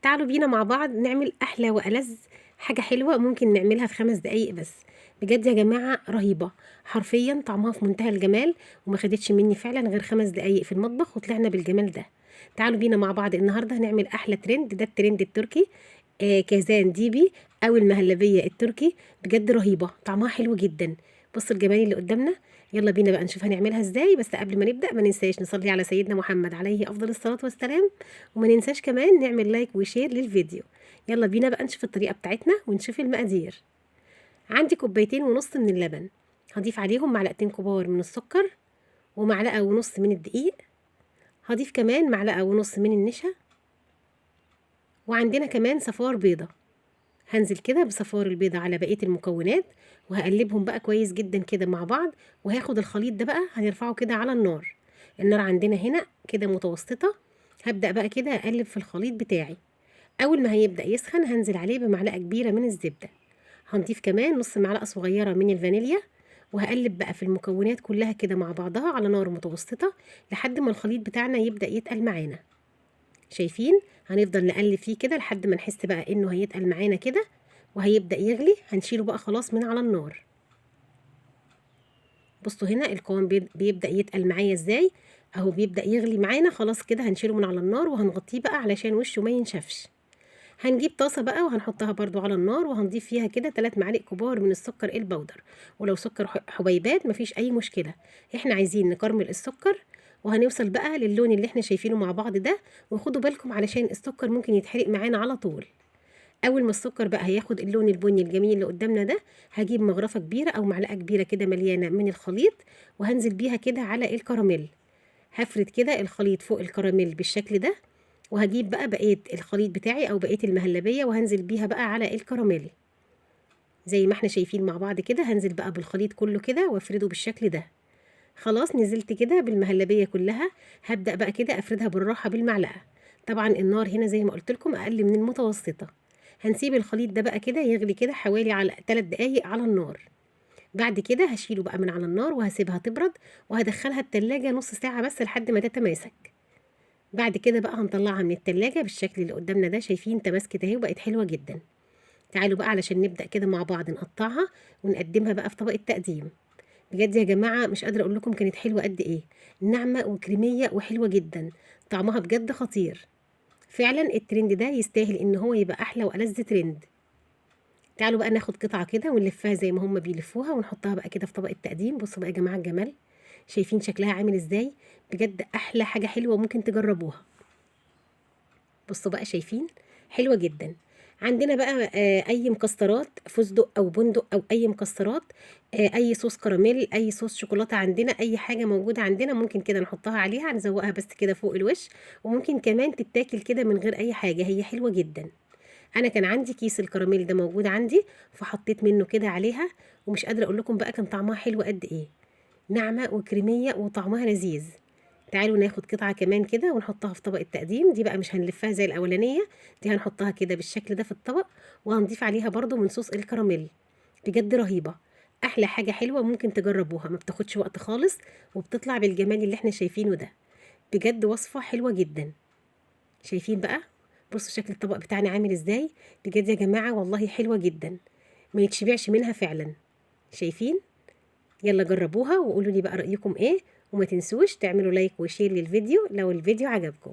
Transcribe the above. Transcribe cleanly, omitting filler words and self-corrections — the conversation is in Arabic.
تعالوا بينا مع بعض نعمل احلى والذ حاجه حلوه ممكن نعملها في 5 دقايق بس. بجد يا جماعه رهيبه، حرفيا طعمها في منتهى الجمال، وما خدتش مني فعلا غير 5 دقايق في المطبخ وطلعنا بالجمال ده. تعالوا بينا مع بعض النهارده هنعمل احلى ترند، ده الترند التركي. كازان ديبي او المهلبيه التركي، بجد رهيبه طعمها حلو جدا. بصوا الجمال اللي قدامنا. يلا بينا بقى نشوف هنعملها ازاي، بس قبل ما نبدا ما ننساش نصلي على سيدنا محمد عليه افضل الصلاه والسلام، وما ننساش كمان نعمل لايك وشير للفيديو. يلا بينا بقى نشوف الطريقه بتاعتنا ونشوف المقادير. عندي 2.5 كوباية من اللبن، هضيف عليهم 2 معلقة كبار من السكر، ومعلقه ونص من الدقيق، هضيف كمان 1.5 معلقة من النشا، وعندنا كمان صفار بيضه. هنزل كده بصفار البيضة على بقية المكونات، وهقلبهم بقى كويس جدا كده مع بعض. وهاخد الخليط ده بقى هنرفعه كده على النار. النار عندنا هنا كده متوسطة. هبدأ بقى كده اقلب في الخليط بتاعي. اول ما هيبدأ يسخن هنزل عليه بمعلقة كبيرة من الزبدة. هنضيف كمان نص معلقة صغيرة من الفانيليا، وهقلب بقى في المكونات كلها كده مع بعضها على نار متوسطة لحد ما الخليط بتاعنا يبدأ يتقل معانا. شايفين؟ هنفضل نقلب فيه كده لحد ما نحس بقى انه هيتقل معانا كده وهيبدأ يغلي. هنشيله بقى خلاص من على النار. بصوا هنا القوام بيبدأ يتقل معايا ازاي، اهو بيبدأ يغلي معانا خلاص كده. هنشيله من على النار وهنغطيه بقى علشان وشه ما ينشفش. هنجيب طاسة بقى وهنحطها برضو على النار، وهنضيف فيها كده 3 معالق كبار من السكر البودر، ولو سكر حبيبات مفيش اي مشكلة. احنا عايزين نكرمل السكر، وهنوصل بقى للون اللي احنا شايفينه مع بعض ده. وخدوا بالكم علشان السكر ممكن يتحرق معانا على طول. اول ما السكر بقى هياخد اللون البني الجميل اللي قدامنا ده، هجيب مغرفه كبيره او معلقه كبيره كده مليانه من الخليط، وهنزل بيها كده على الكراميل. هفرد كده الخليط فوق الكراميل بالشكل ده، وهجيب بقى بقيه الخليط بتاعي او بقيه المهلبيه وهنزل بيها بقى على الكراميل زي ما احنا شايفين مع بعض كده. هنزل بقى بالخليط كله كده وافرده بالشكل ده. خلاص نزلت كده بالمهلبيه كلها. هبدا بقى كده افردها بالراحه بالمعلقه. طبعا النار هنا زي ما قلت لكم اقل من المتوسطه. هنسيب الخليط ده بقى كده يغلي كده حوالي على 3 دقايق على النار. بعد كده هشيله بقى من على النار وهسيبها تبرد، وهدخلها التلاجة نص ساعة بس لحد ما تتماسك. بعد كده بقى هنطلعها من التلاجة بالشكل اللي قدامنا ده. شايفين تماسكت اهي وبقت حلوة جدا. تعالوا بقى علشان نبدأ كده مع بعض نقطعها ونقدمها بقى في طبق التقديم. بجد يا جماعة مش قادرة اقول لكم كانت حلوة قد ايه، ناعمة وكريمية وحلوة جدا، طعمها بجد خطير. فعلا الترند ده يستاهل ان هو يبقى احلى والذ ترند. تعالوا بقى ناخد قطعة كده ونلفها زي ما هما بيلفوها ونحطها بقى كده في طبق التقديم. بصوا بقى يا جماعة الجمال، شايفين شكلها عامل ازاي؟ بجد احلى حاجة حلوة ممكن تجربوها. بصوا بقى شايفين؟ حلوة جدا. عندنا بقى اي مكسرات، فستق او بندق او اي مكسرات، اي صوص كراميل، اي صوص شوكولاتة، عندنا اي حاجة موجودة عندنا ممكن كده نحطها عليها، نزوقها بس كده فوق الوش. وممكن كمان تتاكل كده من غير اي حاجة، هي حلوة جدا. انا كان عندي كيس الكراميل ده موجود عندي، فحطيت منه كده عليها. ومش قادره اقول لكم بقى كان طعمها حلو قد ايه، ناعمه وكريميه وطعمها لذيذ. تعالوا ناخد قطعه كمان كده ونحطها في طبق التقديم. دي بقى مش هنلفها زي الاولانيه، دي هنحطها كده بالشكل ده في الطبق، وهنضيف عليها برضو من صوص الكراميل. بجد رهيبه، احلى حاجه حلوه ممكن تجربوها، ما بتاخدش وقت خالص، وبتطلع بالجمال اللي احنا شايفينه ده. بجد وصفه حلوه جدا. شايفين بقى؟ بصوا شكل الطبق بتاعنا عامل ازاي. بجد يا جماعة والله حلوة جدا، ما يتشبعش منها فعلا. شايفين؟ يلا جربوها وقولوا لي بقى رأيكم ايه. وما تنسوش تعملوا لايك وشير للفيديو لو الفيديو عجبكم.